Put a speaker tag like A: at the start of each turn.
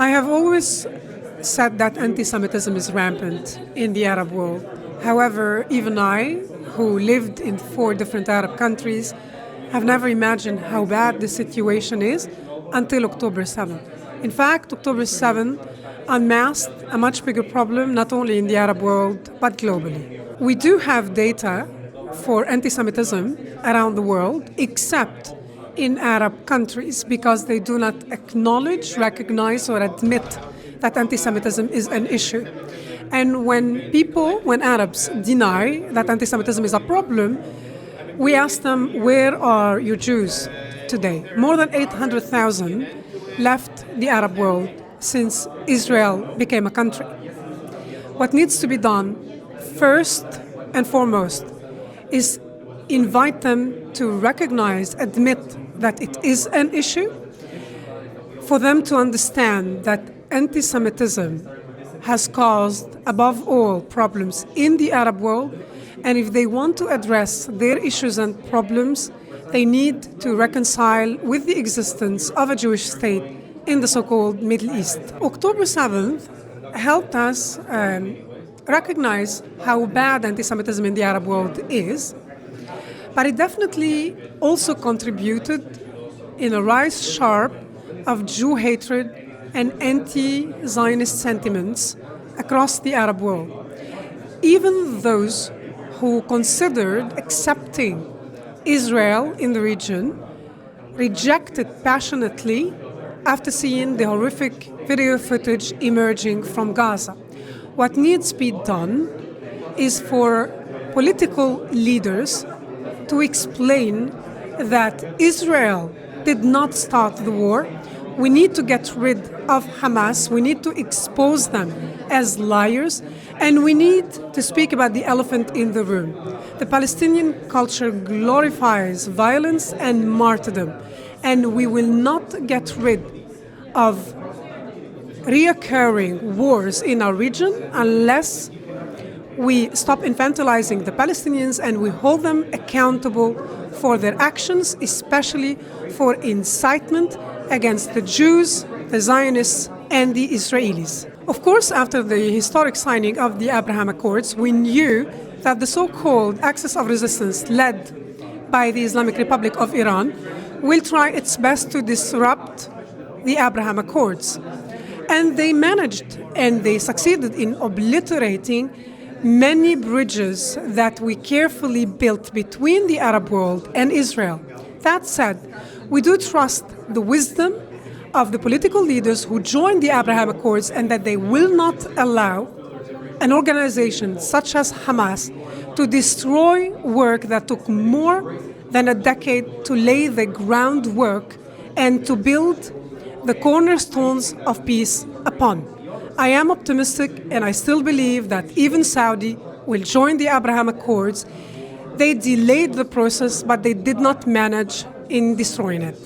A: I have always said that anti-Semitism is rampant in the Arab world. However, even I, who lived in 4 different Arab countries, have never imagined how bad the situation is until October 7. In fact, October 7 unmasked a much bigger problem, not only in the Arab world, but globally. We do have data for anti-Semitism around the world, except in Arab countries, because they do not acknowledge, recognize, or admit that anti-Semitism is an issue. And when Arabs deny that anti-Semitism is a problem, we ask them, where are your Jews today? More than 800,000 left the Arab world since Israel became a country. What needs to be done, first and foremost, is invite them to recognize, admit that it is an issue, for them to understand that anti-Semitism has caused, above all, problems in the Arab world, and if they want to address their issues and problems, they need to reconcile with the existence of a Jewish state in the so-called Middle East. October 7th helped us recognize how bad anti-Semitism in the Arab world is, but it definitely also contributed in a rise sharp of Jew hatred and anti-Zionist sentiments across the Arab world. Even those who considered accepting Israel in the region rejected passionately after seeing the horrific video footage emerging from Gaza. What needs to be done is for political leaders to explain that Israel did not start the war. We need to get rid of Hamas. We need to expose them as liars. And we need to speak about the elephant in the room. The Palestinian culture glorifies violence and martyrdom. And we will not get rid of reoccurring wars in our region unless we stop infantilizing the Palestinians and we hold them accountable for their actions, especially for incitement against the Jews, the Zionists, and the Israelis. Of course, after the historic signing of the Abraham Accords, we knew that the so-called axis of resistance led by the Islamic Republic of Iran will try its best to disrupt the Abraham Accords. And they managed and they succeeded in obliterating many bridges that we carefully built between the Arab world and Israel. That said, we do trust the wisdom of the political leaders who joined the Abraham Accords and that they will not allow an organization such as Hamas to destroy work that took more than a decade to lay the groundwork and to build the cornerstones of peace upon. I am optimistic and I still believe that even Saudi will join the Abraham Accords. They delayed the process, but they did not manage in destroying it.